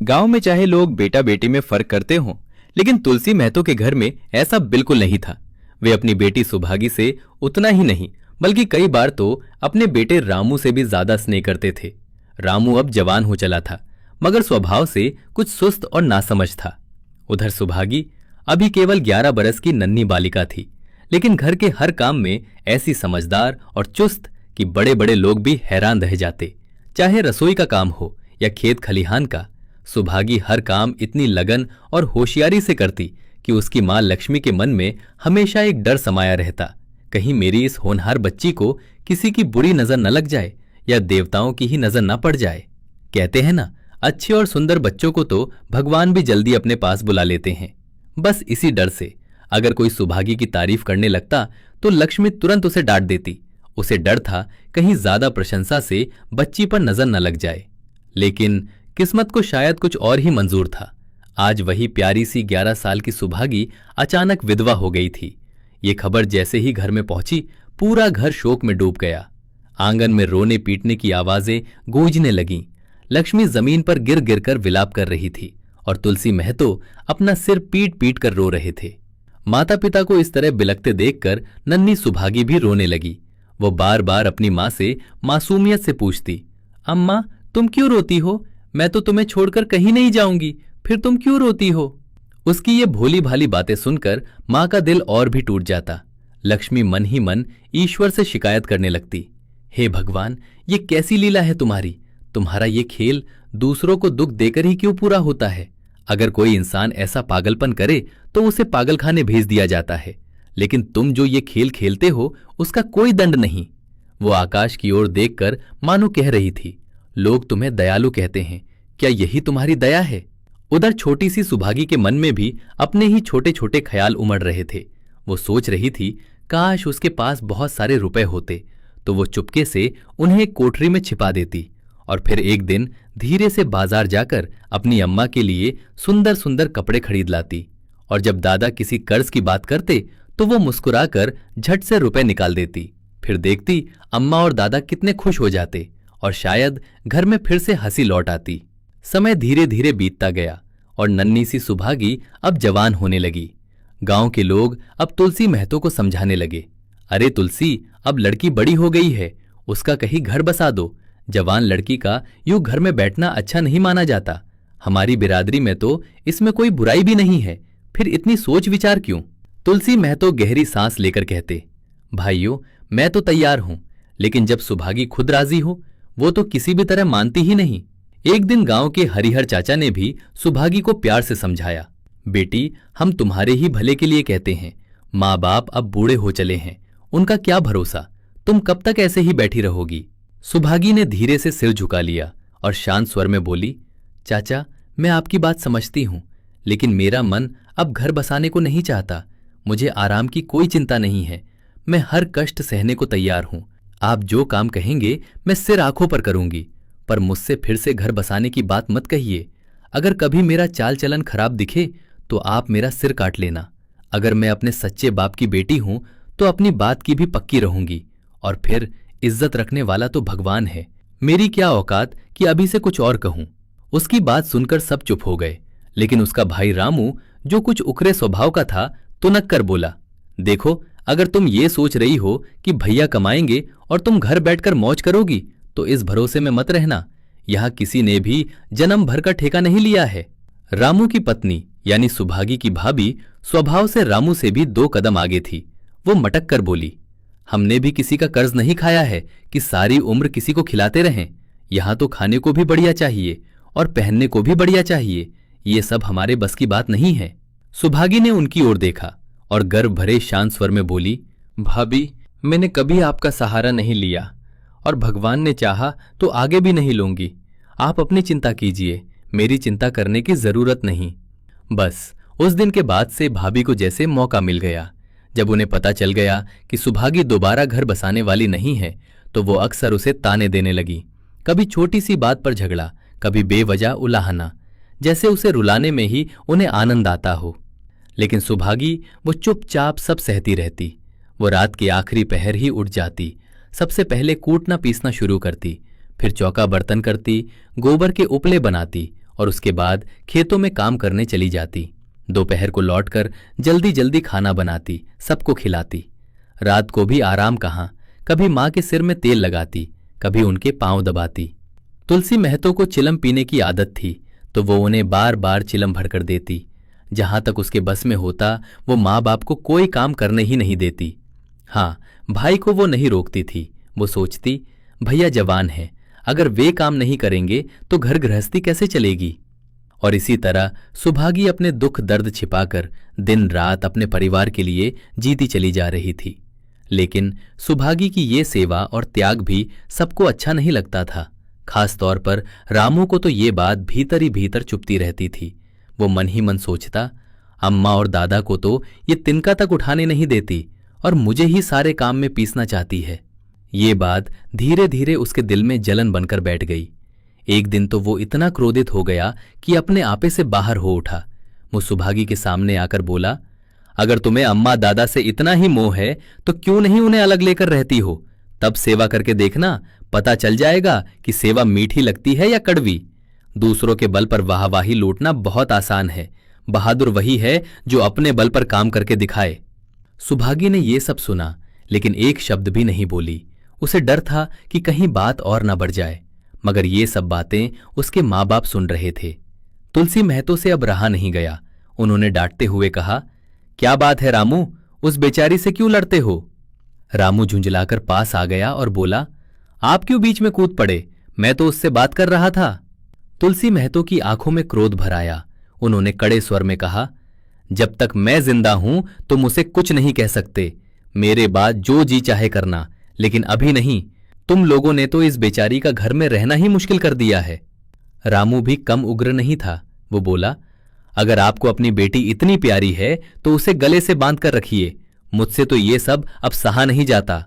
गांव में चाहे लोग बेटा बेटी में फर्क करते हों, लेकिन तुलसी महतो के घर में ऐसा बिल्कुल नहीं था। वे अपनी बेटी सुभागी से उतना ही नहीं बल्कि कई बार तो अपने बेटे रामू से भी ज्यादा स्नेह करते थे। रामू अब जवान हो चला था, मगर स्वभाव से कुछ सुस्त और नासमझ था। उधर सुभागी अभी केवल 11 बरस की नन्ही बालिका थी, लेकिन घर के हर काम में ऐसी समझदार और चुस्त कि बड़े बड़े लोग भी हैरान रह जाते। चाहे रसोई का काम हो या खेत खलिहान का, सुभागी हर काम इतनी लगन और होशियारी से करती कि उसकी मां लक्ष्मी के मन में हमेशा एक डर समाया रहता, कहीं मेरी इस होनहार बच्ची को किसी की बुरी नजर न लग जाए या देवताओं की ही नजर न पड़ जाए। कहते हैं ना, अच्छे और सुंदर बच्चों को तो भगवान भी जल्दी अपने पास बुला लेते हैं। बस इसी डर से अगर कोई सुभागी की तारीफ करने लगता तो लक्ष्मी तुरंत उसे डांट देती। उसे डर था कहीं ज्यादा प्रशंसा से बच्ची पर नजर न लग जाए। लेकिन किस्मत को शायद कुछ और ही मंजूर था। आज वही प्यारी सी 11 साल की सुभागी अचानक विधवा हो गई थी। ये खबर जैसे ही घर में पहुंची, पूरा घर शोक में डूब गया। आंगन में रोने पीटने की आवाजें गूंजने लगीं। लक्ष्मी जमीन पर गिर गिर कर विलाप कर रही थी और तुलसी महतो अपना सिर पीट पीट कर रो रहे थे। माता पिता को इस तरह बिलखते देखकर नन्ही सुभागी भी रोने लगी। वो बार बार अपनी मां से मासूमियत से पूछती, अम्मा तुम क्यों रोती हो? मैं तो तुम्हें छोड़कर कहीं नहीं जाऊंगी, फिर तुम क्यों रोती हो? उसकी ये भोली भाली बातें सुनकर मां का दिल और भी टूट जाता। लक्ष्मी मन ही मन ईश्वर से शिकायत करने लगती, हे भगवान, ये कैसी लीला है तुम्हारी? तुम्हारा ये खेल दूसरों को दुख देकर ही क्यों पूरा होता है? अगर कोई इंसान ऐसा पागलपन करे तो उसे पागलखाने भेज दिया जाता है, लेकिन तुम जो ये खेल खेलते हो उसका कोई दंड नहीं। वो आकाश की ओर देखकर मानो कह रही थी, लोग तुम्हें दयालु कहते हैं, क्या यही तुम्हारी दया है? उधर छोटी सी सुभागी के मन में भी अपने ही छोटे छोटे ख्याल उमड़ रहे थे। वो सोच रही थी, काश उसके पास बहुत सारे रुपए होते तो वो चुपके से उन्हें एक कोठरी में छिपा देती और फिर एक दिन धीरे से बाजार जाकर अपनी अम्मा के लिए सुंदर सुंदर कपड़े खरीद लाती। और जब दादा किसी कर्ज की बात करते तो वो मुस्कुराकर झट से रुपए निकाल देती। फिर देखती अम्मा और दादा कितने खुश हो जाते और शायद घर में फिर से हंसी लौट आती। समय धीरे धीरे बीतता गया और नन्ही सी सुभागी अब जवान होने लगी। गांव के लोग अब तुलसी महतो को समझाने लगे, अरे तुलसी, अब लड़की बड़ी हो गई है, उसका कहीं घर बसा दो। जवान लड़की का यूं घर में बैठना अच्छा नहीं माना जाता। हमारी बिरादरी में तो इसमें कोई बुराई भी नहीं है, फिर इतनी सोच विचार क्यों? तुलसी महतो गहरी सांस लेकर कहते, भाइयों, मैं तो तैयार हूं, लेकिन जब सुभागी खुद राजी हो, वो तो किसी भी तरह मानती ही नहीं। एक दिन गांव के हरिहर चाचा ने भी सुभागी को प्यार से समझाया, बेटी, हम तुम्हारे ही भले के लिए कहते हैं। माँ बाप अब बूढ़े हो चले हैं, उनका क्या भरोसा, तुम कब तक ऐसे ही बैठी रहोगी? सुभागी ने धीरे से सिर झुका लिया और शांत स्वर में बोली, चाचा, मैं आपकी बात समझती हूं, लेकिन मेरा मन अब घर बसाने को नहीं चाहता। मुझे आराम की कोई चिंता नहीं है। मैं हर कष्ट सहने को तैयार हूं। आप जो काम कहेंगे मैं सिर आंखों पर करूंगी, पर मुझसे फिर से घर बसाने की बात मत कहिए। अगर कभी मेरा चाल चलन खराब दिखे तो आप मेरा सिर काट लेना। अगर मैं अपने सच्चे बाप की बेटी हूं तो अपनी बात की भी पक्की रहूंगी। और फिर इज्जत रखने वाला तो भगवान है, मेरी क्या औकात कि अभी से कुछ और कहूं। उसकी बात सुनकर सब चुप हो गए, लेकिन उसका भाई रामू, जो कुछ उकरे स्वभाव का था, तुनक कर बोला, देखो, अगर तुम ये सोच रही हो कि भैया कमाएंगे और तुम घर बैठकर मौज करोगी तो इस भरोसे में मत रहना। यहां किसी ने भी जन्म भर का ठेका नहीं लिया है। रामू की पत्नी यानी सुभागी की भाभी स्वभाव से रामू से भी 2 कदम आगे थी। वो मटक कर बोली, हमने भी किसी का कर्ज नहीं खाया है कि सारी उम्र किसी को खिलाते रहें। यहां तो खाने को भी बढ़िया चाहिए और पहनने को भी बढ़िया चाहिए। ये सब हमारे बस की बात नहीं है। सुभागी ने उनकी ओर देखा और गर्व भरे शांत स्वर में बोली, भाभी, मैंने कभी आपका सहारा नहीं लिया और भगवान ने चाहा तो आगे भी नहीं लूंगी। आप अपनी चिंता कीजिए, मेरी चिंता करने की जरूरत नहीं। बस उस दिन के बाद से भाभी को जैसे मौका मिल गया। जब उन्हें पता चल गया कि सुभागी दोबारा घर बसाने वाली नहीं है तो वो अक्सर उसे ताने देने लगी। कभी छोटी सी बात पर झगड़ा, कभी बेवजह उलाहना, जैसे उसे रुलाने में ही उन्हें आनंद आता हो। लेकिन सुभागी वो चुपचाप सब सहती रहती। वो रात के आखिरी पहर ही उठ जाती, सबसे पहले कूटना पीसना शुरू करती, फिर चौका बर्तन करती, गोबर के उपले बनाती और उसके बाद खेतों में काम करने चली जाती। दोपहर को लौटकर जल्दी जल्दी खाना बनाती, सबको खिलाती। रात को भी आराम कहाँ, कभी माँ के सिर में तेल लगाती, कभी उनके पांव दबाती। तुलसी महतो को चिलम पीने की आदत थी, तो वो उन्हें बार बार चिलम भरकर देती। जहां तक उसके बस में होता वो माँ बाप को कोई काम करने ही नहीं देती। हाँ, भाई को वो नहीं रोकती थी। वो सोचती, भैया जवान है, अगर वे काम नहीं करेंगे तो घर गृहस्थी कैसे चलेगी। और इसी तरह सुभागी अपने दुख दर्द छिपाकर दिन रात अपने परिवार के लिए जीती चली जा रही थी। लेकिन सुभागी की ये सेवा और त्याग भी सबको अच्छा नहीं लगता था। खास तौर पर रामू को तो ये बात भीतर ही भीतर चुपती रहती थी। वो मन ही मन सोचता, अम्मा और दादा को तो ये तिनका तक उठाने नहीं देती और मुझे ही सारे काम में पीसना चाहती है। ये बात धीरे धीरे उसके दिल में जलन बनकर बैठ गई। एक दिन तो वो इतना क्रोधित हो गया कि अपने आपे से बाहर हो उठा। वो सुभागी के सामने आकर बोला, अगर तुम्हें अम्मा दादा से इतना ही मोह है तो क्यों नहीं उन्हें अलग लेकर रहती हो। तब सेवा करके देखना, पता चल जाएगा कि सेवा मीठी लगती है या कड़वी। दूसरों के बल पर वाहवाही लूटना बहुत आसान है, बहादुर वही है जो अपने बल पर काम करके दिखाए। सुभागी ने ये सब सुना, लेकिन एक शब्द भी नहीं बोली। उसे डर था कि कहीं बात और न बढ़ जाए, मगर ये सब बातें उसके माँ बाप सुन रहे थे। तुलसी महतो से अब रहा नहीं गया। उन्होंने डांटते हुए कहा, क्या बात है रामू, उस बेचारी से क्यों लड़ते हो। रामू झुंझलाकर पास आ गया और बोला, आप क्यों बीच में कूद पड़े, मैं तो उससे बात कर रहा था। तुलसी महतो की आंखों में क्रोध भर आया। उन्होंने कड़े स्वर में कहा, जब तक मैं जिंदा हूं तुम उसे कुछ नहीं कह सकते। मेरे बाद जो जी चाहे करना, लेकिन अभी नहीं। तुम लोगों ने तो इस बेचारी का घर में रहना ही मुश्किल कर दिया है। रामू भी कम उग्र नहीं था। वो बोला, अगर आपको अपनी बेटी इतनी प्यारी है तो उसे गले से बांध कर रखिए, मुझसे तो ये सब अब सहा नहीं जाता।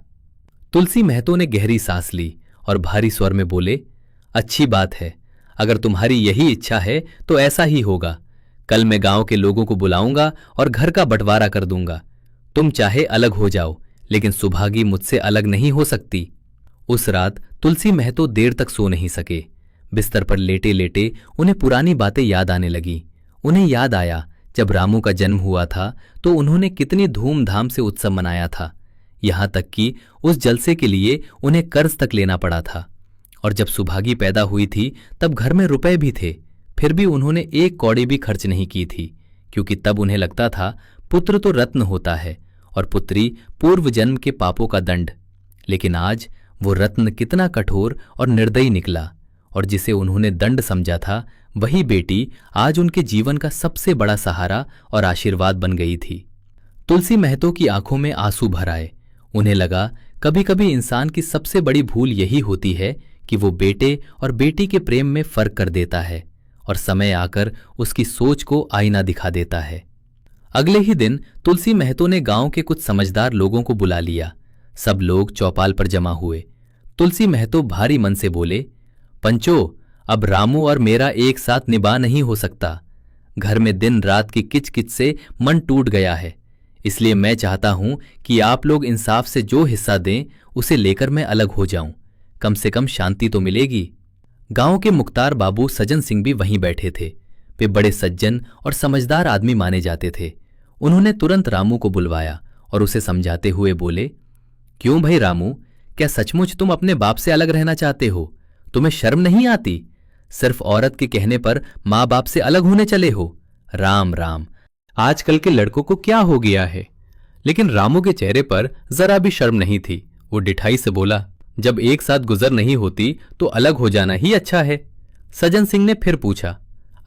तुलसी महतो ने गहरी सांस ली और भारी स्वर में बोले, अच्छी बात है, अगर तुम्हारी यही इच्छा है तो ऐसा ही होगा। कल मैं गांव के लोगों को बुलाऊंगा और घर का बंटवारा कर दूंगा। तुम चाहे अलग हो जाओ, लेकिन सुभागी मुझसे अलग नहीं हो सकती। उस रात तुलसी महतो देर तक सो नहीं सके। बिस्तर पर लेटे लेटे उन्हें पुरानी बातें याद आने लगी। उन्हें याद आया जब रामू का जन्म हुआ था तो उन्होंने कितनी धूमधाम से उत्सव मनाया था। यहां तक कि उस जलसे के लिए उन्हें कर्ज तक लेना पड़ा था। और जब सुभागी पैदा हुई थी तब घर में रुपए भी थे, फिर भी उन्होंने एक कौड़ी भी खर्च नहीं की थी, क्योंकि तब उन्हें लगता था पुत्र तो रत्न होता है और पुत्री पूर्व जन्म के पापों का दंड। लेकिन आज वो रत्न कितना कठोर और निर्दयी निकला, और जिसे उन्होंने दंड समझा था वही बेटी आज उनके जीवन का सबसे बड़ा सहारा और आशीर्वाद बन गई थी। तुलसी महतो की आंखों में आंसू भर आए। उन्हें लगा, कभी कभी इंसान की सबसे बड़ी भूल यही होती है कि वो बेटे और बेटी के प्रेम में फर्क कर देता है और समय आकर उसकी सोच को आईना दिखा देता है। अगले ही दिन तुलसी महतो ने गांव के कुछ समझदार लोगों को बुला लिया। सब लोग चौपाल पर जमा हुए। तुलसी महतो भारी मन से बोले, पंचो, अब रामू और मेरा एक साथ निभा नहीं हो सकता। घर में दिन रात की किचकिच से मन टूट गया है, इसलिए मैं चाहता हूं कि आप लोग इंसाफ से जो हिस्सा दें उसे लेकर मैं अलग हो जाऊं। कम से कम शांति तो मिलेगी। गांव के मुख्तार बाबू सज्जन सिंह भी वहीं बैठे थे। वे बड़े सज्जन और समझदार आदमी माने जाते थे। उन्होंने तुरंत रामू को बुलवाया और उसे समझाते हुए बोले, क्यों भाई रामू, क्या सचमुच तुम अपने बाप से अलग रहना चाहते हो? तुम्हें शर्म नहीं आती? सिर्फ औरत के कहने पर माँ बाप से अलग होने चले हो? राम राम, आजकल के लड़कों को क्या हो गया है? लेकिन रामू के चेहरे पर जरा भी शर्म नहीं थी। वो डिठाई से बोला, जब एक साथ गुजर नहीं होती तो अलग हो जाना ही अच्छा है। सज्जन सिंह ने फिर पूछा,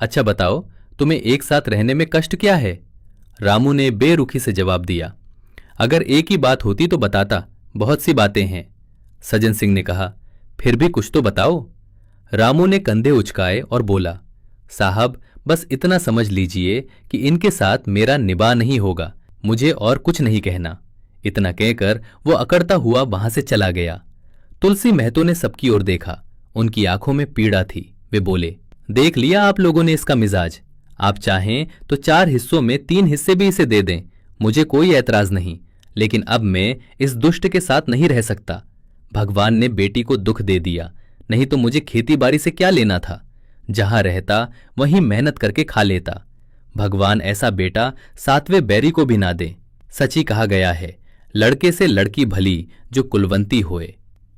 अच्छा बताओ, तुम्हें एक साथ रहने में कष्ट क्या है? रामू ने बेरुखी से जवाब दिया, अगर एक ही बात होती तो बताता, बहुत सी बातें हैं। सज्जन सिंह ने कहा, फिर भी कुछ तो बताओ। रामू ने कंधे उचकाए और बोला, साहब, बस इतना समझ लीजिए कि इनके साथ मेरा निभा नहीं होगा, मुझे और कुछ नहीं कहना। इतना कहकर वो अकड़ता हुआ वहां से चला गया। तुलसी महतो ने सबकी ओर देखा। उनकी आंखों में पीड़ा थी। वे बोले, देख लिया आप लोगों ने इसका मिजाज। आप चाहें तो 4 हिस्सों में 3 हिस्से भी इसे दे दें, मुझे कोई ऐतराज नहीं, लेकिन अब मैं इस दुष्ट के साथ नहीं रह सकता। भगवान ने बेटी को दुख दे दिया, नहीं तो मुझे खेती बाड़ी से क्या लेना था। जहां रहता वहीं मेहनत करके खा लेता। भगवान ऐसा बेटा 7वें बैरी को भी ना दे। सची कहा गया है, लड़के से लड़की भली जो कुलवंती होए।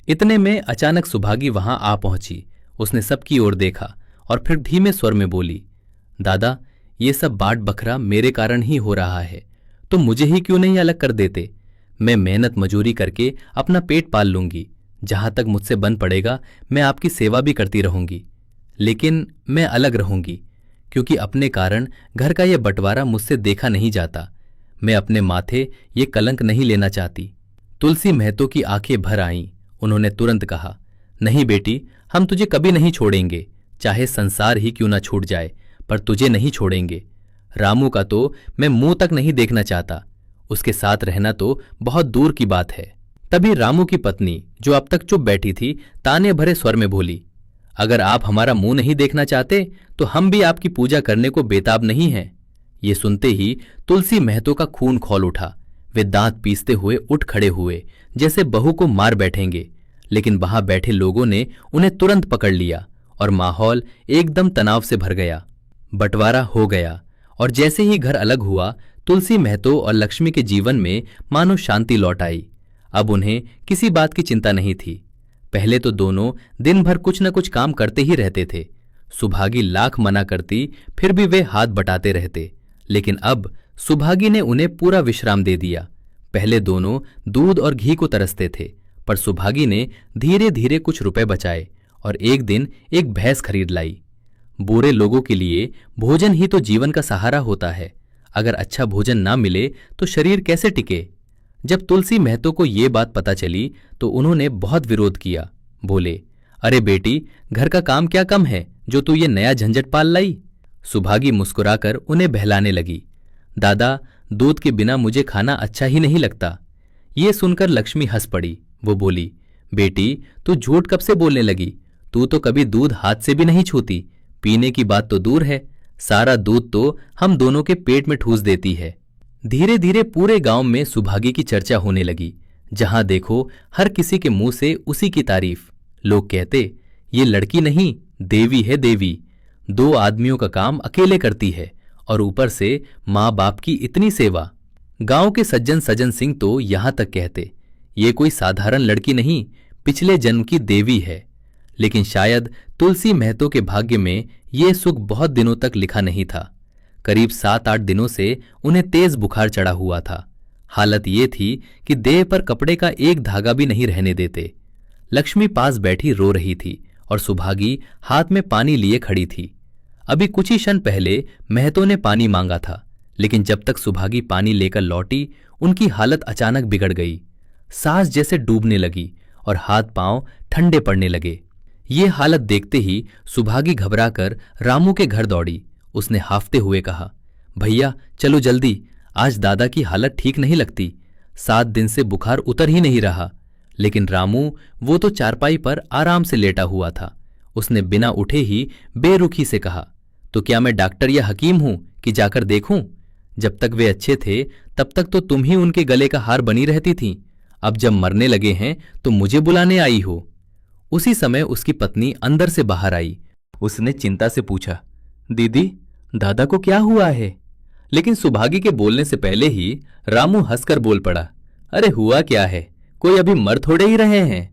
इतने में अचानक सुभागी वहां आ पहुंची। उसने सबकी ओर देखा और फिर धीमे स्वर में बोली, दादा, ये सब बाट बखरा मेरे कारण ही हो रहा है, तो मुझे ही क्यों नहीं अलग कर देते। मैं मेहनत मजूरी करके अपना पेट पाल लूंगी। जहां तक मुझसे बन पड़ेगा मैं आपकी सेवा भी करती रहूंगी, लेकिन मैं अलग रहूंगी, क्योंकि अपने कारण घर का यह बंटवारा मुझसे देखा नहीं जाता। मैं अपने माथे ये कलंक नहीं लेना चाहती। तुलसी महतो की आंखें भर आईं। उन्होंने तुरंत कहा, नहीं बेटी, हम तुझे कभी नहीं छोड़ेंगे, चाहे संसार ही क्यों ना छूट जाए, पर तुझे नहीं छोड़ेंगे। रामू का तो मैं मुंह तक नहीं देखना चाहता। उसके साथ रहना तो बहुत दूर की बात है। तभी रामू की पत्नी, जो अब तक चुप बैठी थी, ताने भरे स्वर में बोली, अगर आप हमारा मुंह नहीं देखना चाहते तो हम भी आपकी पूजा करने को बेताब नहीं हैं। ये सुनते ही तुलसी महतो का खून खौल उठा। वे दांत पीसते हुए उठ खड़े हुए, जैसे बहू को मार बैठेंगे, लेकिन वहां बैठे लोगों ने उन्हें तुरंत पकड़ लिया और माहौल एकदम तनाव से भर गया। बंटवारा हो गया और जैसे ही घर अलग हुआ, तुलसी महतो और लक्ष्मी के जीवन में मानो शांति लौट आई। अब उन्हें किसी बात की चिंता नहीं थी। पहले तो दोनों दिन भर कुछ न कुछ काम करते ही रहते थे। सुभागी लाख मना करती, फिर भी वे हाथ बटाते रहते, लेकिन अब सुभागी ने उन्हें पूरा विश्राम दे दिया। पहले दोनों दूध और घी को तरसते थे, पर सुभागी ने धीरे धीरे कुछ रुपए बचाए और एक दिन एक भैंस खरीद लाई। बुरे लोगों के लिए भोजन ही तो जीवन का सहारा होता है। अगर अच्छा भोजन ना मिले तो शरीर कैसे टिके। जब तुलसी महतो को ये बात पता चली तो उन्होंने बहुत विरोध किया। बोले, अरे बेटी, घर का काम क्या कम है जो तू ये नया झंझट पाल लाई। सुभागी मुस्कुराकर उन्हें बहलाने लगी। दादा, दूध के बिना मुझे खाना अच्छा ही नहीं लगता। ये सुनकर लक्ष्मी हंस पड़ी। वो बोली, बेटी, तू झूठ कब से बोलने लगी। तू तो कभी दूध हाथ से भी नहीं छूती। पीने की बात तो दूर है, सारा दूध तो हम दोनों के पेट में ठूस देती है। धीरे धीरे पूरे गांव में सुभागी की चर्चा होने लगी। जहां देखो हर किसी के मुंह से उसी की तारीफ। लोग कहते, ये लड़की नहीं, देवी है देवी। 2 आदमियों का काम अकेले करती है और ऊपर से माँ बाप की इतनी सेवा। गांव के सज्जन सज्जन सिंह तो यहां तक कहते, ये कोई साधारण लड़की नहीं, पिछले जन्म की देवी है। लेकिन शायद तुलसी महतो के भाग्य में ये सुख बहुत दिनों तक लिखा नहीं था। करीब 7-8 दिनों से उन्हें तेज बुखार चढ़ा हुआ था। हालत ये थी कि देह पर कपड़े का एक धागा भी नहीं रहने देते। लक्ष्मी पास बैठी रो रही थी और सुभागी हाथ में पानी लिए खड़ी थी। अभी कुछ ही क्षण पहले महतो ने पानी मांगा था, लेकिन जब तक सुभागी पानी लेकर लौटी, उनकी हालत अचानक बिगड़ गई। सांस जैसे डूबने लगी और हाथ पांव ठंडे पड़ने लगे। ये हालत देखते ही सुभागी घबराकर रामू के घर दौड़ी। उसने हाफते हुए कहा, भैया चलो जल्दी, आज दादा की हालत ठीक नहीं लगती। 7 दिन से बुखार उतर ही नहीं रहा। लेकिन रामू, वो तो चारपाई पर आराम से लेटा हुआ था। उसने बिना उठे ही बेरुखी से कहा, तो क्या मैं डॉक्टर या हकीम हूं कि जाकर देखूं। जब तक वे अच्छे थे तब तक तो तुम ही उनके गले का हार बनी रहती थी। अब जब मरने लगे हैं तो मुझे बुलाने आई हो। उसी समय उसकी पत्नी अंदर से बाहर आई। उसने चिंता से पूछा, दीदी, दादा को क्या हुआ है। लेकिन सुभागी के बोलने से पहले ही रामू हंसकर बोल पड़ा, अरे हुआ क्या है, कोई अभी मर थोड़े ही रहे हैं।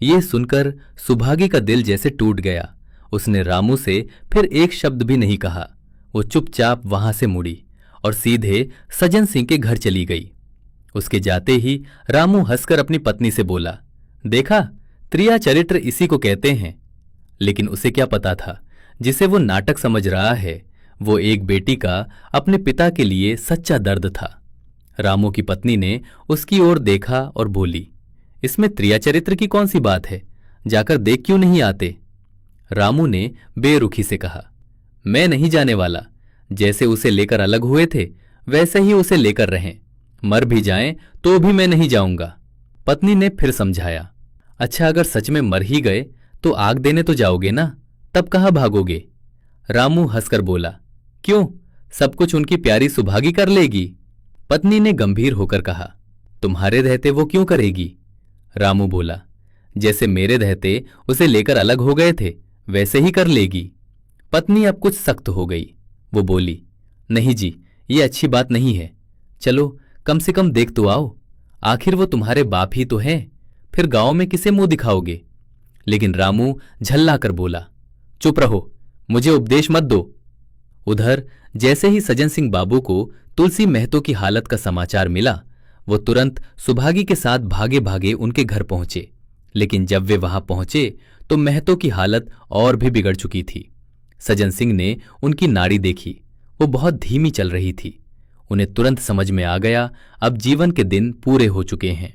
ये सुनकर सुभागी का दिल जैसे टूट गया। उसने रामू से फिर एक शब्द भी नहीं कहा। वो चुपचाप वहां से मुड़ी और सीधे सज्जन सिंह के घर चली गई। उसके जाते ही रामू हंसकर अपनी पत्नी से बोला, देखा, त्रिया चरित्र इसी को कहते हैं। लेकिन उसे क्या पता था, जिसे वो नाटक समझ रहा है, वो एक बेटी का अपने पिता के लिए सच्चा दर्द था। रामू की पत्नी ने उसकी ओर देखा और बोली, इसमें त्रिया चरित्र की कौन सी बात है, जाकर देख क्यों नहीं आते। रामू ने बेरुखी से कहा, मैं नहीं जाने वाला। जैसे उसे लेकर अलग हुए थे वैसे ही उसे लेकर रहें। मर भी जाएं तो भी मैं नहीं जाऊंगा। पत्नी ने फिर समझाया, अच्छा, अगर सच में मर ही गए तो आग देने तो जाओगे ना, तब कहाँ भागोगे। रामू हंसकर बोला, क्यों, सब कुछ उनकी प्यारी सुभागी कर लेगी। पत्नी ने गंभीर होकर कहा, तुम्हारे रहते वो क्यों करेगी। रामू बोला, जैसे मेरे रहते उसे लेकर अलग हो गए थे वैसे ही कर लेगी। पत्नी अब कुछ सख्त हो गई। वो बोली, नहीं जी, ये अच्छी बात नहीं है। चलो कम से कम देख तो आओ, आखिर वो तुम्हारे बाप ही तो हैं। फिर गांव में किसे मुंह दिखाओगे? लेकिन रामू झल्ला कर बोला, चुप रहो, मुझे उपदेश मत दो। उधर जैसे ही सज्जन सिंह बाबू को तुलसी महतो की हालत का समाचार मिला, वो तुरंत सुभागी के साथ भागे भागे उनके घर पहुंचे। लेकिन जब वे वहां पहुंचे तो महतो की हालत और भी बिगड़ चुकी थी। सज्जन सिंह ने उनकी नाड़ी देखी, वो बहुत धीमी चल रही थी। उन्हें तुरंत समझ में आ गया, अब जीवन के दिन पूरे हो चुके हैं।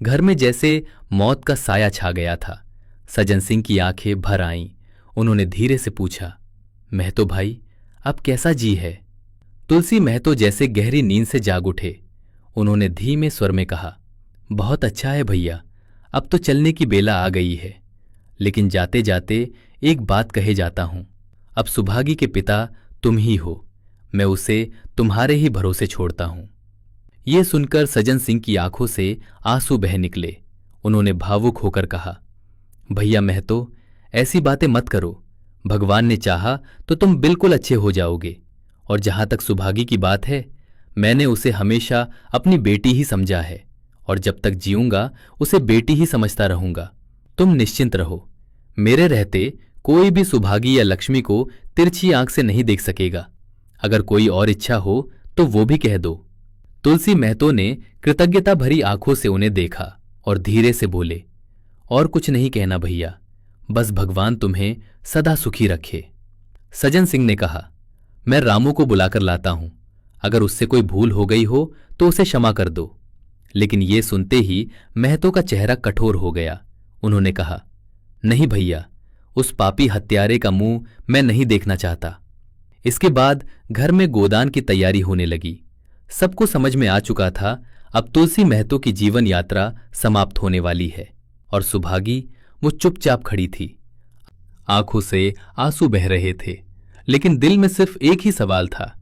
घर में जैसे मौत का साया छा गया था। सज्जन सिंह की आंखें भर आईं। उन्होंने धीरे से पूछा, महतो भाई, अब कैसा जी है? तुलसी महतो जैसे गहरी नींद से जाग उठे। उन्होंने धीमे स्वर में कहा, बहुत अच्छा है भैया, अब तो चलने की बेला आ गई है। लेकिन जाते जाते एक बात कहे जाता हूं, अब सुभागी के पिता तुम ही हो। मैं उसे तुम्हारे ही भरोसे छोड़ता हूं। ये सुनकर सज्जन सिंह की आंखों से आंसू बह निकले। उन्होंने भावुक होकर कहा, भैया महतो, ऐसी बातें मत करो। भगवान ने चाहा तो तुम बिल्कुल अच्छे हो जाओगे। और जहां तक सुभागी की बात है, मैंने उसे हमेशा अपनी बेटी ही समझा है और जब तक जीऊंगा उसे बेटी ही समझता रहूंगा। तुम निश्चिंत रहो, मेरे रहते कोई भी सुभागी या लक्ष्मी को तिरछी आंख से नहीं देख सकेगा। अगर कोई और इच्छा हो तो वो भी कह दो। तुलसी महतो ने कृतज्ञता भरी आंखों से उन्हें देखा और धीरे से बोले, और कुछ नहीं कहना भैया, बस भगवान तुम्हें सदा सुखी रखे। सज्जन सिंह ने कहा, मैं रामू को बुलाकर लाता हूं, अगर उससे कोई भूल हो गई हो तो उसे क्षमा कर दो। लेकिन ये सुनते ही महतो का चेहरा कठोर हो गया। उन्होंने कहा, नहीं भैया, उस पापी हत्यारे का मुंह मैं नहीं देखना चाहता। इसके बाद घर में गोदान की तैयारी होने लगी। सबको समझ में आ चुका था, अब तुलसी महतो की जीवन यात्रा समाप्त होने वाली है। और सुभागी, वो चुपचाप खड़ी थी। आंखों से आंसू बह रहे थे, लेकिन दिल में सिर्फ एक ही सवाल था,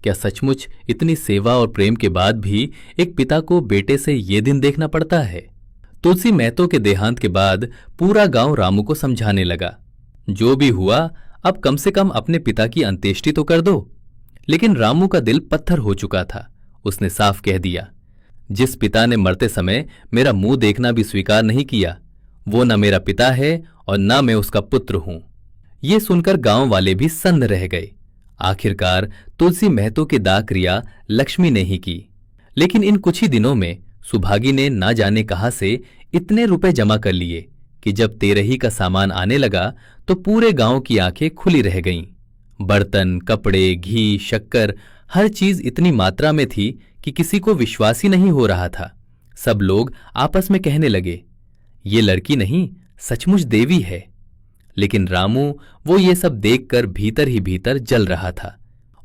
क्या सचमुच इतनी सेवा और प्रेम के बाद भी एक पिता को बेटे से ये दिन देखना पड़ता है? तुलसी महतो के देहांत के बाद पूरा गांव रामू को समझाने लगा, जो भी हुआ अब कम से कम अपने पिता की अंत्येष्टि तो कर दो। लेकिन रामू का दिल पत्थर हो चुका था। उसने साफ कह दिया, जिस पिता ने मरते समय मेरा मुंह देखना भी स्वीकार नहीं किया, वो न मेरा पिता है और न मैं उसका पुत्र हूं। ये सुनकर गांव वाले भी सन्न रह गए। आखिरकार तुलसी महतो की दाह क्रिया लक्ष्मी ने ही की। लेकिन इन कुछ ही दिनों में सुभागी ने ना जाने कहां से इतने रुपए जमा कर लिए कि जब तेरही का सामान आने लगा तो पूरे गांव की आंखें खुली रह गईं। बर्तन, कपड़े, घी, शक्कर, हर चीज इतनी मात्रा में थी कि किसी को विश्वास ही नहीं हो रहा था। सब लोग आपस में कहने लगे, ये लड़की नहीं, सचमुच देवी है। लेकिन रामू, वो ये सब देखकर भीतर ही भीतर जल रहा था।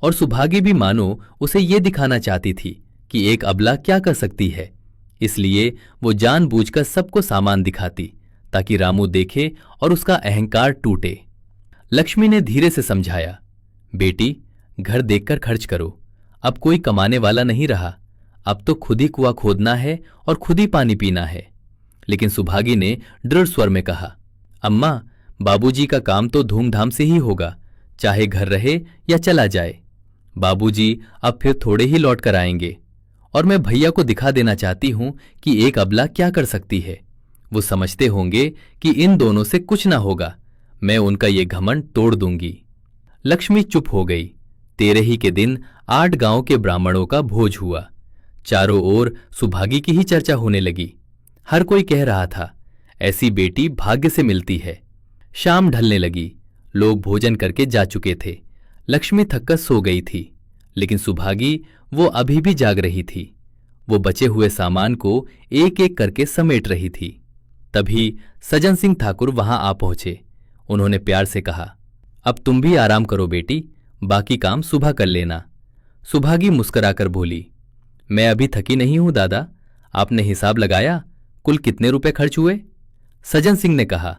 और सुभागी भी मानो उसे ये दिखाना चाहती थी कि एक अबला क्या कर सकती है। इसलिए वो जानबूझकर सबको सामान दिखाती, ताकि रामू देखे और उसका अहंकार टूटे। लक्ष्मी ने धीरे से समझाया, बेटी, घर देखकर खर्च करो, अब कोई कमाने वाला नहीं रहा, अब तो खुद ही कुआं खोदना है और खुद ही पानी पीना है। लेकिन सुभागी ने दृढ़ स्वर में कहा, अम्मा, बाबूजी का काम तो धूमधाम से ही होगा, चाहे घर रहे या चला जाए। बाबूजी अब फिर थोड़े ही लौट कर आएंगे, और मैं भैया को दिखा देना चाहती हूं कि एक अबला क्या कर सकती है। वो समझते होंगे कि इन दोनों से कुछ ना होगा। मैं उनका ये घमंड तोड़ दूंगी। लक्ष्मी चुप हो गई। तेरही के दिन 8 गांव के ब्राह्मणों का भोज हुआ। चारों ओर सुभागी की ही चर्चा होने लगी। हर कोई कह रहा था, ऐसी बेटी भाग्य से मिलती है। शाम ढलने लगी। लोग भोजन करके जा चुके थे। लक्ष्मी थककर सो गई थी, लेकिन सुभागी, वो अभी भी जाग रही थी। वो बचे हुए सामान को एक एक करके समेट रही थी। तभी सज्जन सिंह ठाकुर वहां आ पहुंचे। उन्होंने प्यार से कहा, अब तुम भी आराम करो बेटी, बाकी काम सुबह कर लेना। सुभागी मुस्कुराकर बोली, मैं अभी थकी नहीं हूं दादा। आपने हिसाब लगाया, कुल कितने रुपए खर्च हुए? सज्जन सिंह ने कहा,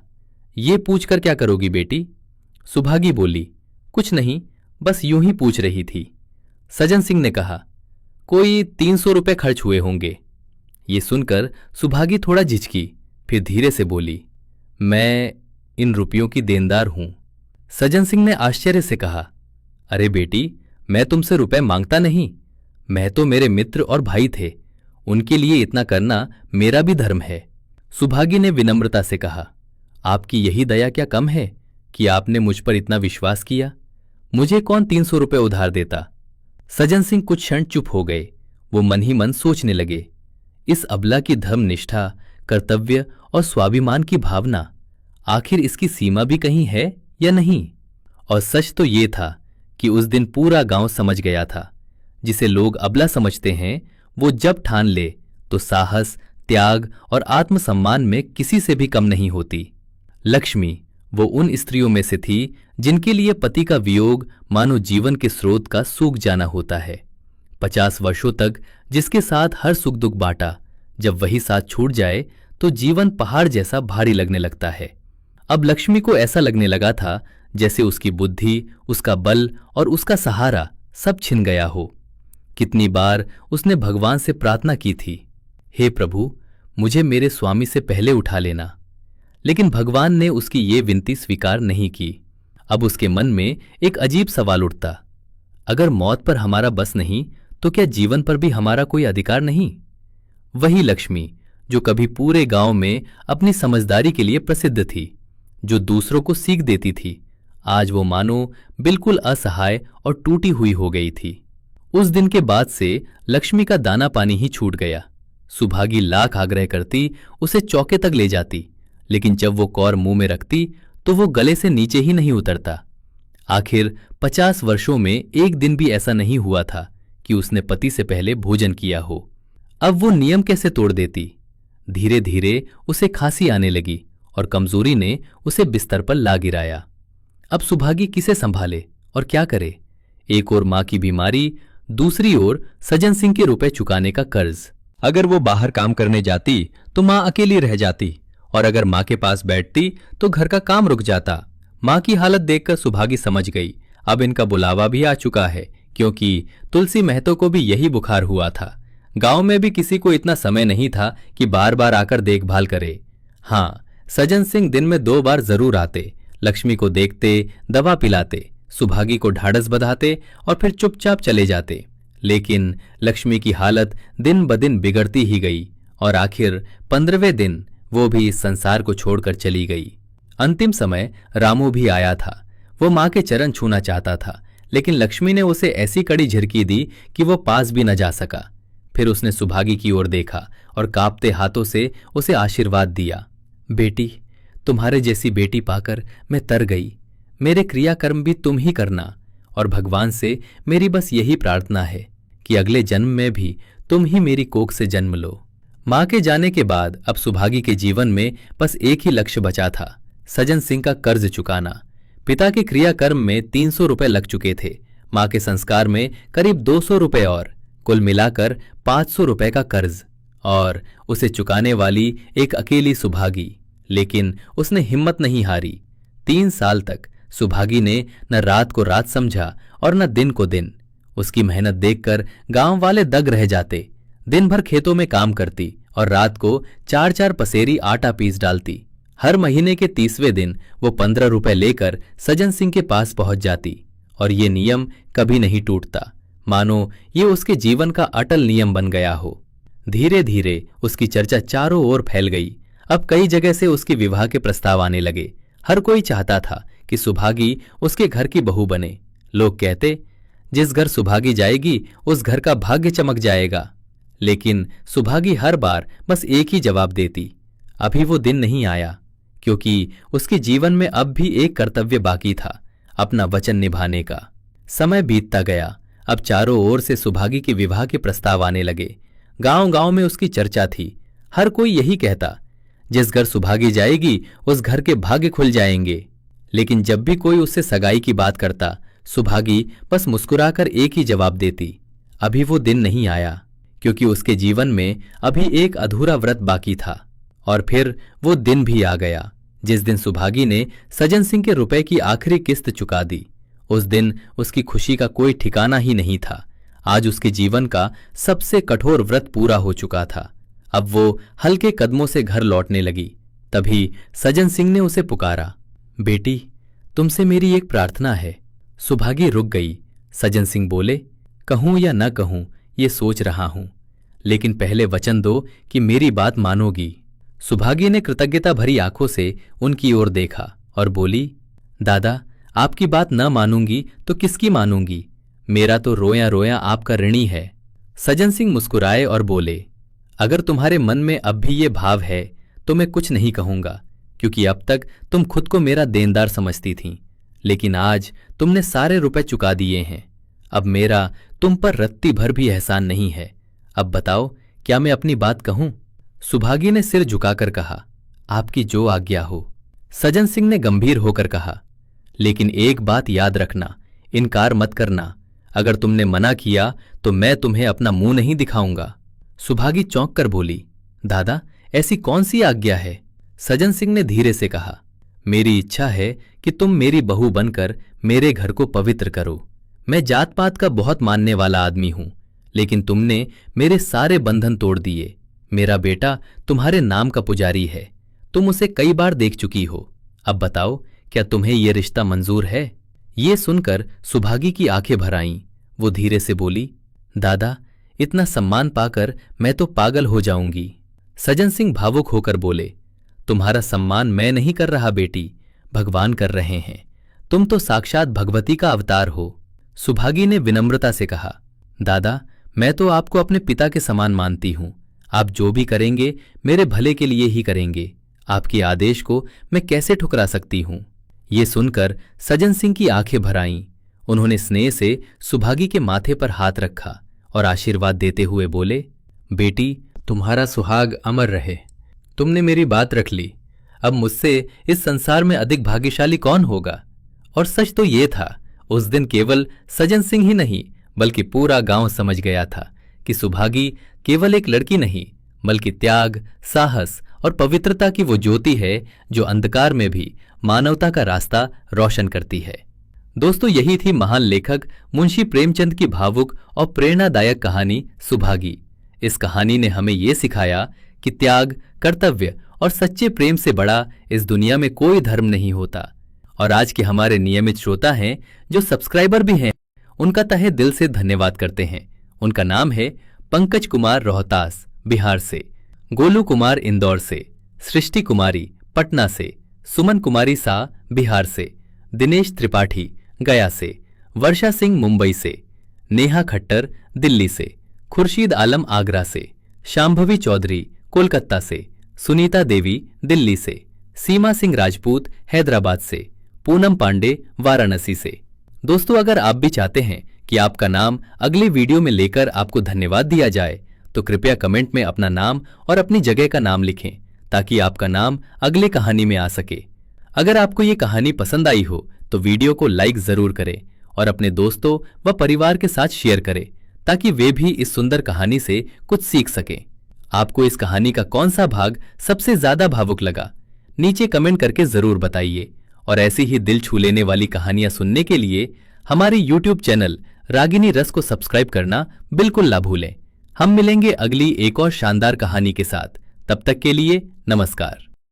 ये पूछकर क्या करोगी बेटी? सुभागी बोली, कुछ नहीं, बस यूं ही पूछ रही थी। सज्जन सिंह ने कहा, कोई 300 रुपए खर्च हुए होंगे। ये सुनकर सुभागी थोड़ा झिझकी, फिर धीरे से बोली, मैं इन रुपयों की देनदार हूं। सज्जन सिंह ने आश्चर्य से कहा, अरे बेटी, मैं तुमसे रुपए मांगता नहीं। मैं तो मेरे मित्र और भाई थे, उनके लिए इतना करना मेरा भी धर्म है। सुभागी ने विनम्रता से कहा, आपकी यही दया क्या कम है कि आपने मुझ पर इतना विश्वास किया? मुझे कौन 300 रुपए उधार देता? सज्जन सिंह कुछ क्षण चुप हो गए। वो मन ही मन सोचने लगे, इस अबला की धर्मनिष्ठा, कर्तव्य और स्वाभिमान की भावना, आखिर इसकी सीमा भी कहीं है या नहीं? और सच तो ये था कि उस दिन पूरा गांव समझ गया था, जिसे लोग अबला समझते हैं वो जब ठान ले तो साहस, त्याग और आत्मसम्मान में किसी से भी कम नहीं होती। लक्ष्मी वो उन स्त्रियों में से थी जिनके लिए पति का वियोग मानो जीवन के स्रोत का सूख जाना होता है। 50 वर्षों तक जिसके साथ हर सुख दुख बांटा, जब वही साथ छूट जाए तो जीवन पहाड़ जैसा भारी लगने लगता है। अब लक्ष्मी को ऐसा लगने लगा था जैसे उसकी बुद्धि, उसका बल और उसका सहारा सब छिन गया हो। कितनी बार उसने भगवान से प्रार्थना की थी, हे प्रभु, मुझे मेरे स्वामी से पहले उठा लेना, लेकिन भगवान ने उसकी ये विनती स्वीकार नहीं की। अब उसके मन में एक अजीब सवाल उठता, अगर मौत पर हमारा बस नहीं तो क्या जीवन पर भी हमारा कोई अधिकार नहीं? वही लक्ष्मी जो कभी पूरे गांव में अपनी समझदारी के लिए प्रसिद्ध थी, जो दूसरों को सीख देती थी, आज वो मानो बिल्कुल असहाय और टूटी हुई हो गई थी। उस दिन के बाद से लक्ष्मी का दाना पानी ही छूट गया। सुभागी लाख आग्रह करती, उसे चौके तक ले जाती, लेकिन जब वो कौर मुंह में रखती तो वो गले से नीचे ही नहीं उतरता। आखिर 50 वर्षों में एक दिन भी ऐसा नहीं हुआ था कि उसने पति से पहले भोजन किया हो। अब वो नियम कैसे तोड़ देती? धीरे धीरे उसे खांसी आने लगी और कमजोरी ने उसे बिस्तर पर ला गिराया। अब सुभागी किसे संभाले और क्या करे? एक ओर मां की बीमारी, दूसरी ओर सज्जन सिंह के रुपए चुकाने का कर्ज। अगर वो बाहर काम करने जाती तो मां अकेली रह जाती, और अगर मां के पास बैठती तो घर का काम रुक जाता। मां की हालत देखकर सुभागी समझ गई, अब इनका बुलावा भी आ चुका है, क्योंकि तुलसी महतो को भी यही बुखार हुआ था। गांव में भी किसी को इतना समय नहीं था कि बार बार आकर देखभाल करे। हाँ, सज्जन सिंह दिन में 2 बार जरूर आते, लक्ष्मी को देखते, दवा पिलाते, सुभागी को ढाढ़स बंधाते और फिर चुपचाप चले जाते। लेकिन लक्ष्मी की हालत दिन ब दिन बिगड़ती ही गई और आखिर 15वें दिन वो भी इस संसार को छोड़कर चली गई। अंतिम समय रामू भी आया था। वो मां के चरण छूना चाहता था, लेकिन लक्ष्मी ने उसे ऐसी कड़ी झिड़की दी कि वो पास भी न जा सका। फिर उसने सुभागी की ओर देखा और कांपते हाथों से उसे आशीर्वाद दिया, बेटी, तुम्हारे जैसी बेटी पाकर मैं तर गई। मेरे क्रियाकर्म भी तुम ही करना, और भगवान से मेरी बस यही प्रार्थना है कि अगले जन्म में भी तुम ही मेरी कोख से जन्म लो। मां के जाने के बाद अब सुभागी के जीवन में बस एक ही लक्ष्य बचा था, सज्जन सिंह का कर्ज चुकाना। पिता के क्रियाकर्म में 300 रुपए लग चुके थे, मां के संस्कार में करीब 200 रुपए और, कुल मिलाकर 500 रुपए का कर्ज, और उसे चुकाने वाली एक अकेली सुभागी। लेकिन उसने हिम्मत नहीं हारी। 3 साल तक सुभागी ने न रात को रात समझा और न दिन को दिन। उसकी मेहनत देखकर गांव वाले दंग रह जाते। दिन भर खेतों में काम करती और रात को 4-4 पसेरी आटा पीस डालती। हर महीने के 30वें दिन वो 15 रुपए लेकर सज्जन सिंह के पास पहुंच जाती, और ये नियम कभी नहीं टूटता, मानो ये उसके जीवन का अटल नियम बन गया हो। धीरे धीरे उसकी चर्चा चारों ओर फैल गई। अब कई जगह से उसके विवाह के प्रस्ताव आने लगे। हर कोई चाहता था कि सुभागी उसके घर की बहू बने। लोग कहते, जिस घर सुभागी जाएगी उस घर का भाग्य चमक जाएगा। लेकिन सुभागी हर बार बस एक ही जवाब देती, अभी वो दिन नहीं आया, क्योंकि उसके जीवन में अब भी एक कर्तव्य बाकी था, अपना वचन निभाने का। समय बीतता गया। अब चारों ओर से सुभागी के विवाह के प्रस्ताव आने लगे। गांव गांव में उसकी चर्चा थी। हर कोई यही कहता, जिस घर सुभागी जाएगी उस घर के भाग्य खुल जाएंगे। लेकिन जब भी कोई उससे सगाई की बात करता, सुभागी बस मुस्कुराकर एक ही जवाब देती, अभी वो दिन नहीं आया, क्योंकि उसके जीवन में अभी एक अधूरा व्रत बाकी था। और फिर वो दिन भी आ गया जिस दिन सुभागी ने सज्जन सिंह के रुपए की आखिरी किस्त चुका दी। उस दिन उसकी खुशी का कोई ठिकाना ही नहीं था। आज उसके जीवन का सबसे कठोर व्रत पूरा हो चुका था। अब वो हल्के कदमों से घर लौटने लगी। तभी सज्जन सिंह ने उसे पुकारा, बेटी, तुमसे मेरी एक प्रार्थना है। सुभागी रुक गई। सज्जन सिंह बोले, कहूं या न कहूं ये सोच रहा हूं, लेकिन पहले वचन दो कि मेरी बात मानोगी। सुभागी ने कृतज्ञता भरी आंखों से उनकी ओर देखा और बोली, दादा, आपकी बात न मानूंगी तो किसकी मानूंगी? मेरा तो रोया रोया आपका ऋणी है। सज्जन सिंह मुस्कुराए और बोले, अगर तुम्हारे मन में अब भी ये भाव है तो मैं कुछ नहीं कहूंगा, क्योंकि अब तक तुम खुद को मेरा देनदार समझती थीं, लेकिन आज तुमने सारे रुपए चुका दिए हैं। अब मेरा तुम पर रत्ती भर भी एहसान नहीं है। अब बताओ, क्या मैं अपनी बात कहूं? सुभागी ने सिर झुकाकर कहा, आपकी जो आज्ञा हो। सज्जन सिंह ने गंभीर होकर कहा, लेकिन एक बात याद रखना, इनकार मत करना। अगर तुमने मना किया तो मैं तुम्हें अपना मुंह नहीं दिखाऊंगा। सुभागी चौंक कर बोली, दादा, ऐसी कौन सी आज्ञा है? सज्जन सिंह ने धीरे से कहा, मेरी इच्छा है कि तुम मेरी बहू बनकर मेरे घर को पवित्र करो। मैं जात पात का बहुत मानने वाला आदमी हूं, लेकिन तुमने मेरे सारे बंधन तोड़ दिए। मेरा बेटा तुम्हारे नाम का पुजारी है, तुम उसे कई बार देख चुकी हो। अब बताओ, क्या तुम्हें यह रिश्ता मंजूर है? ये सुनकर सुभागी की आंखें भर आईं। वो धीरे से बोली, दादा, इतना सम्मान पाकर मैं तो पागल हो जाऊंगी। सज्जन सिंह भावुक होकर बोले, तुम्हारा सम्मान मैं नहीं कर रहा बेटी, भगवान कर रहे हैं। तुम तो साक्षात भगवती का अवतार हो। सुभागी ने विनम्रता से कहा, दादा, मैं तो आपको अपने पिता के समान मानती हूं। आप जो भी करेंगे मेरे भले के लिए ही करेंगे। आपके आदेश को मैं कैसे ठुकरा सकती हूं? ये सुनकर सज्जन सिंह की आंखें भर आईं। उन्होंने स्नेह से सुभागी के माथे पर हाथ रखा और आशीर्वाद देते हुए बोले, बेटी, तुम्हारा सुहाग अमर रहे। तुमने मेरी बात रख ली। अब मुझसे इस संसार में अधिक भाग्यशाली कौन होगा? और सच तो ये था, उस दिन केवल सज्जन सिंह ही नहीं बल्कि पूरा गांव समझ गया था कि सुभागी केवल एक लड़की नहीं, बल्कि त्याग, साहस और पवित्रता की वो ज्योति है जो अंधकार में भी मानवता का रास्ता रोशन करती है। दोस्तों, यही थी महान लेखक मुंशी प्रेमचंद की भावुक और प्रेरणादायक कहानी सुभागी। इस कहानी ने हमें ये सिखाया कि त्याग, कर्तव्य और सच्चे प्रेम से बड़ा इस दुनिया में कोई धर्म नहीं होता। और आज के हमारे नियमित श्रोता हैं, जो सब्सक्राइबर भी हैं, उनका तहे दिल से धन्यवाद करते हैं। उनका नाम है पंकज कुमार रोहतास बिहार से, गोलू कुमार इंदौर से, सृष्टि कुमारी पटना से, सुमन कुमारी सा बिहार से, दिनेश त्रिपाठी गया से, वर्षा सिंह मुंबई से, नेहा खट्टर दिल्ली से, खुर्शीद आलम आगरा से, शांभवी चौधरी कोलकाता से, सुनीता देवी दिल्ली से, सीमा सिंह राजपूत हैदराबाद से, पूनम पांडे वाराणसी से। दोस्तों, अगर आप भी चाहते हैं कि आपका नाम अगले वीडियो में लेकर आपको धन्यवाद दिया जाए, तो कृपया कमेंट में अपना नाम और अपनी जगह का नाम लिखें, ताकि आपका नाम अगले कहानी में आ सके। अगर आपको ये कहानी पसंद आई हो तो वीडियो को लाइक जरूर करें और अपने दोस्तों व परिवार के साथ शेयर करें, ताकि वे भी इस सुंदर कहानी से कुछ सीख सकें। आपको इस कहानी का कौन सा भाग सबसे ज्यादा भावुक लगा, नीचे कमेंट करके जरूर बताइए। और ऐसी ही दिल छू लेने वाली कहानियां सुनने के लिए हमारे YouTube चैनल रागिनी रस को सब्सक्राइब करना बिल्कुल ना भूलें। हम मिलेंगे अगली एक और शानदार कहानी के साथ। तब तक के लिए नमस्कार।